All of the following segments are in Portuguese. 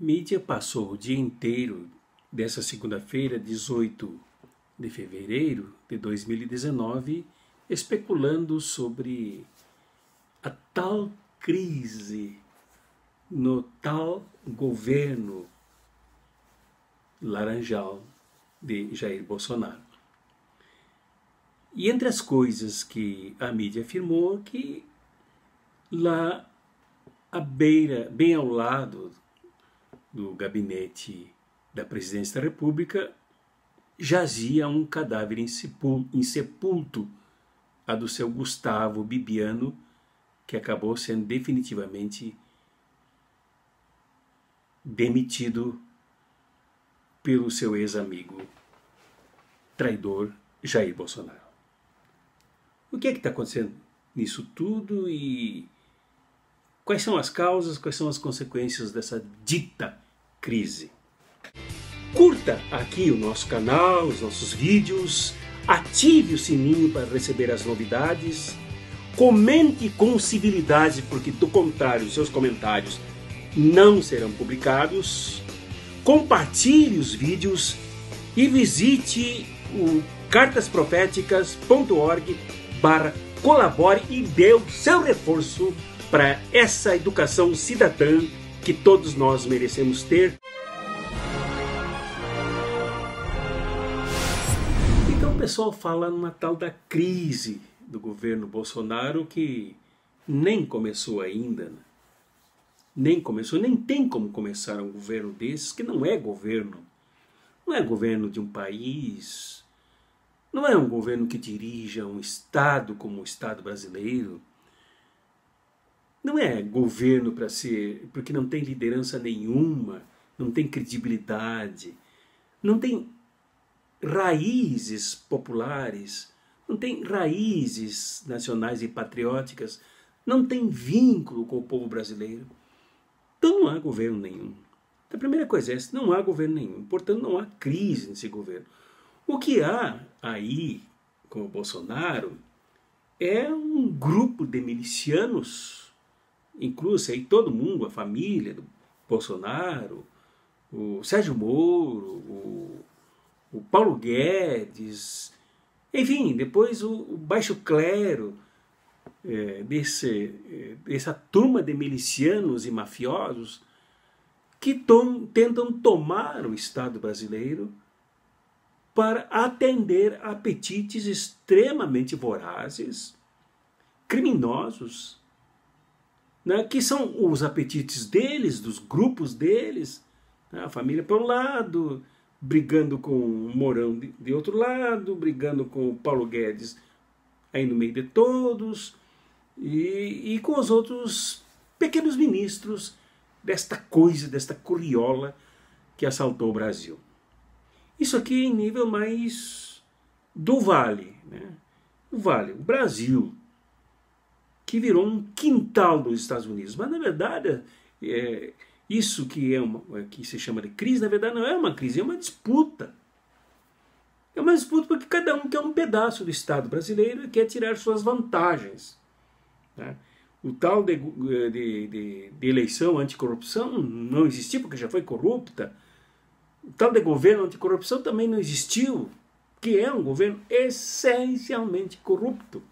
Mídia passou o dia inteiro dessa segunda-feira, 18 de fevereiro de 2019, especulando sobre a tal crise no tal governo laranjal de Jair Bolsonaro. E entre as coisas que a mídia afirmou, que lá à beira, bem ao lado do gabinete da presidência da República, jazia um cadáver insepulto, a do seu Gustavo Bibiano, que acabou sendo definitivamente demitido pelo seu ex-amigo traidor Jair Bolsonaro. O que é que está acontecendo nisso tudo e quais são as causas, quais são as consequências dessa dita crise? Curta aqui o nosso canal, os nossos vídeos, ative o sininho para receber as novidades, comente com civilidade, porque do contrário, seus comentários não serão publicados, compartilhe os vídeos e visite o cartasproféticas.org/colabore e dê o seu reforço para essa educação cidadã que todos nós merecemos ter. Então o pessoal fala numa tal da crise do governo Bolsonaro que nem começou ainda, né? Nem tem como começar um governo desses, que não é governo. Não é governo de um país, não é um governo que dirija um Estado como o Estado brasileiro. Não é governo para ser, porque não tem liderança nenhuma, não tem credibilidade, não tem raízes populares, não tem raízes nacionais e patrióticas, não tem vínculo com o povo brasileiro. Então não há governo nenhum. A primeira coisa é essa, não há governo nenhum, portanto não há crise nesse governo. O que há aí com o Bolsonaro é um grupo de milicianos, incluso aí todo mundo, a família do Bolsonaro, o Sérgio Moro, o Paulo Guedes, enfim, depois o baixo clero, dessa turma de milicianos e mafiosos que tentam tomar o Estado brasileiro para atender apetites extremamente vorazes, criminosos, né, que são os apetites deles, dos grupos deles, né, a família por um lado, brigando com o Mourão de outro lado, brigando com o Paulo Guedes aí no meio de todos, e com os outros pequenos ministros desta coisa, desta curriola que assaltou o Brasil. Isso aqui em nível mais do Vale, né? O Vale, o Brasil, que virou um quintal dos Estados Unidos. Mas, na verdade, isso que se chama de crise, na verdade, não é uma crise, é uma disputa. É uma disputa porque cada um quer um pedaço do Estado brasileiro e quer tirar suas vantagens. Né? O tal de eleição anticorrupção não existiu porque já foi corrupta. O tal de governo anticorrupção também não existiu, que é um governo essencialmente corrupto.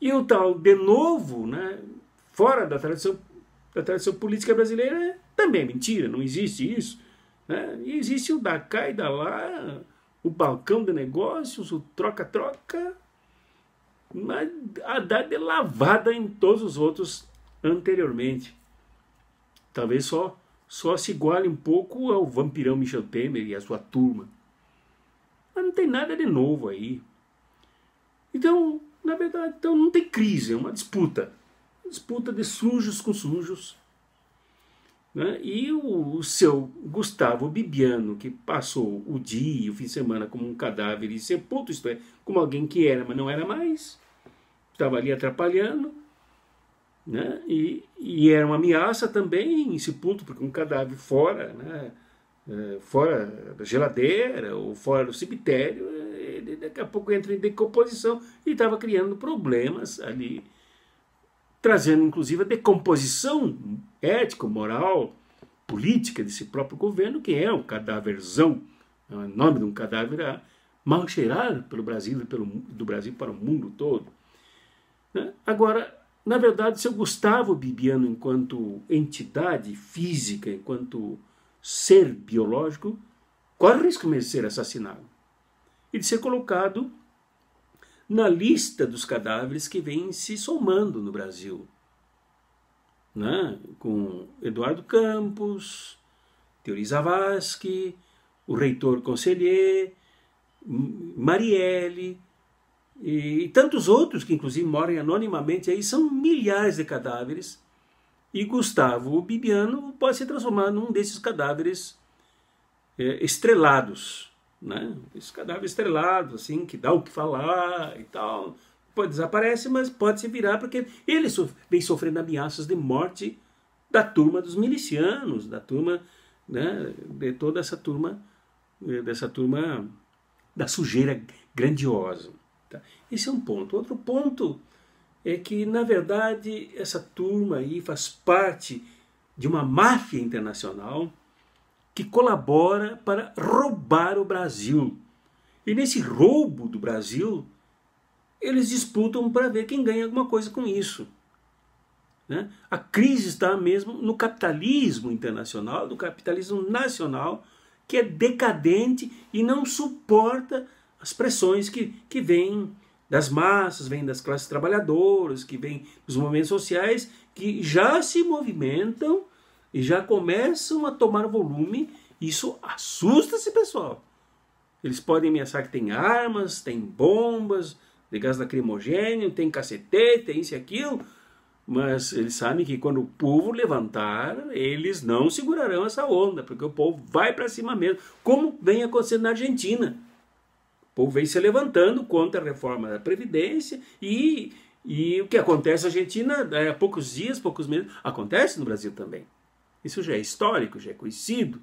E o tal de novo, né, fora da tradição política brasileira, também é mentira, não existe isso. Né? E existe o da cá e da lá, o balcão de negócios, o troca-troca, mas a dada é lavada em todos os outros anteriormente. Talvez só se iguale um pouco ao vampirão Michel Temer e a sua turma. Mas não tem nada de novo aí. Então, na verdade, não tem crise, é uma disputa. Disputa de sujos com sujos. Né? E o seu Gustavo Bibiano, que passou o dia e o fim de semana como um cadáver insepulto, isto é, como alguém que era, mas não era mais, estava ali atrapalhando, né? E era uma ameaça também insepulto, porque um cadáver fora, né? Fora da geladeira ou fora do cemitério, ele daqui a pouco entra em decomposição e estava criando problemas ali, trazendo inclusive a decomposição ético-moral política desse próprio governo, que é um cadáverzão, é o nome de um cadáver mal cheirado pelo Brasil, do Brasil para o mundo todo. Né? Agora, na verdade, seu Gustavo Bibiano, enquanto entidade física, enquanto ser biológico, corre risco de ser assassinado e de ser colocado na lista dos cadáveres que vêm se somando no Brasil, né? Com Eduardo Campos, Teori Zavascki, o reitor Conselheiro, Marielle e tantos outros que inclusive morrem anonimamente aí. São milhares de cadáveres e Gustavo Bibiano pode se transformar num desses cadáveres estrelados, né? Esses cadáveres estrelados, assim, que dá o que falar e tal. Pode desaparecer, mas pode se virar, porque ele vem sofrendo ameaças de morte da turma dos milicianos, da turma, né, de toda essa turma, dessa turma da sujeira grandiosa. Tá? Esse é um ponto. Outro ponto é que, na verdade, essa turma aí faz parte de uma máfia internacional que colabora para roubar o Brasil. E nesse roubo do Brasil, eles disputam para ver quem ganha alguma coisa com isso. Né? A crise está mesmo no capitalismo internacional, no capitalismo nacional, que é decadente e não suporta as pressões que vêm das massas, vêm das classes trabalhadoras, que vêm dos movimentos sociais, que já se movimentam e já começam a tomar volume. Isso assusta esse pessoal. Eles podem ameaçar que tem armas, tem bombas, de gás lacrimogêneo, tem cacetete, tem isso e aquilo, mas eles sabem que quando o povo levantar, eles não segurarão essa onda, porque o povo vai para cima mesmo, como vem acontecendo na Argentina. O povo vem se levantando contra a reforma da Previdência e o que acontece na Argentina há poucos dias, poucos meses, acontece no Brasil também. Isso já é histórico, já é conhecido.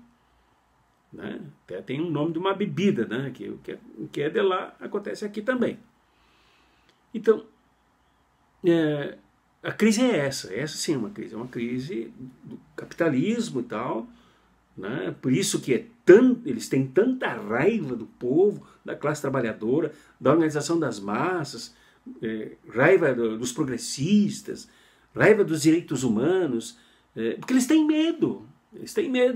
Né? Até tem um nome de uma bebida, né? que é de lá, acontece aqui também. Então, a crise é essa sim é uma crise do capitalismo e tal, né? Por isso que eles têm tanta raiva do povo, da classe trabalhadora, da organização das massas, raiva dos progressistas, raiva dos direitos humanos, porque eles têm medo,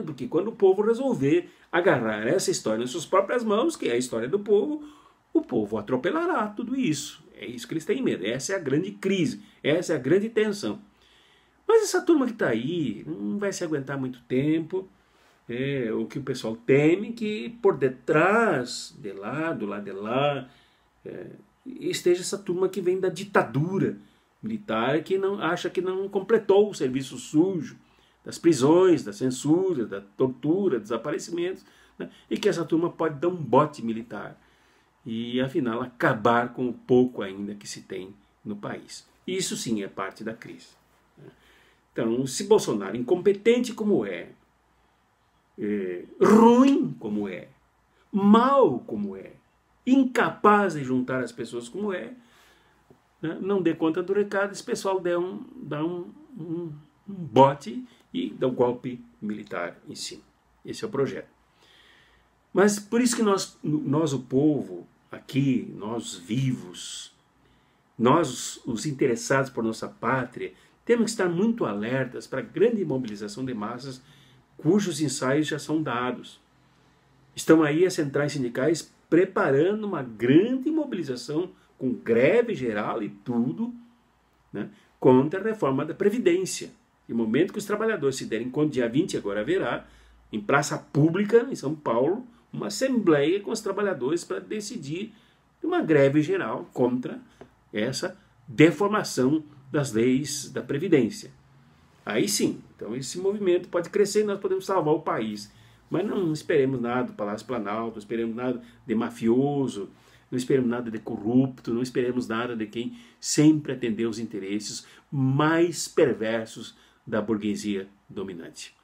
porque quando o povo resolver agarrar essa história nas suas próprias mãos, que é a história do povo, o povo atropelará tudo isso. É isso que eles têm medo. Essa é a grande crise. Essa é a grande tensão. Mas essa turma que está aí não vai se aguentar muito tempo. O que o pessoal teme que por detrás, do lado de lá, esteja essa turma que vem da ditadura militar, que não acha que não completou o serviço sujo das prisões, da censura, da tortura, desaparecimentos, né? E que essa turma pode dar um bote militar e, afinal, acabar com o pouco ainda que se tem no país. Isso sim é parte da crise. Então, se Bolsonaro, incompetente como ruim como mal como incapaz de juntar as pessoas como né, não dê conta do recado, esse pessoal dá um bote e dá um golpe militar em cima. Esse é o projeto. Mas por isso que nós o povo, aqui, nós vivos, nós os interessados por nossa pátria, temos que estar muito alertas para a grande mobilização de massas cujos ensaios já são dados. Estão aí as centrais sindicais preparando uma grande mobilização com greve geral e tudo, né, contra a reforma da Previdência. No momento que os trabalhadores se derem conta, dia 20 agora haverá, em praça pública, em São Paulo, uma assembleia com os trabalhadores para decidir uma greve geral contra essa deformação das leis da Previdência. Aí sim, então esse movimento pode crescer e nós podemos salvar o país. Mas não esperemos nada do Palácio Planalto, não esperemos nada de mafioso, não esperemos nada de corrupto, não esperemos nada de quem sempre atendeu os interesses mais perversos da burguesia dominante.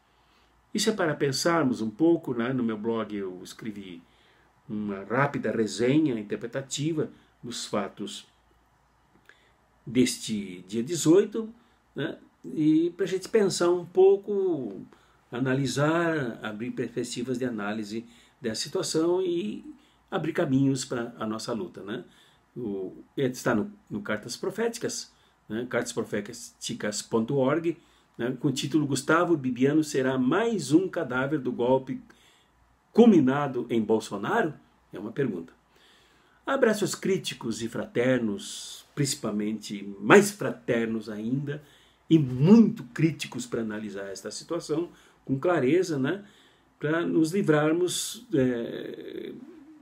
Isso é para pensarmos um pouco, né? No meu blog eu escrevi uma rápida resenha interpretativa dos fatos deste dia 18, né? E para a gente pensar um pouco analisar, abrir perspectivas de análise dessa situação e abrir caminhos para a nossa luta, né? Está no Cartas Proféticas, né? cartasproféticas.org, né? Com o título Gustavo Bibiano será mais um cadáver do golpe culminado em Bolsonaro? É uma pergunta. Abraços críticos e fraternos, principalmente mais fraternos ainda, e muito críticos para analisar esta situação com clareza, né? Para nos livrarmos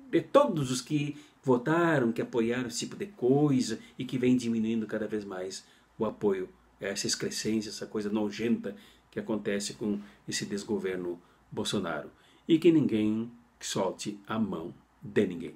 de todos os que votaram, que apoiaram esse tipo de coisa e que vem diminuindo cada vez mais o apoio a essa excrescência, essa coisa nojenta que acontece com esse desgoverno Bolsonaro. E que ninguém solte a mão de ninguém.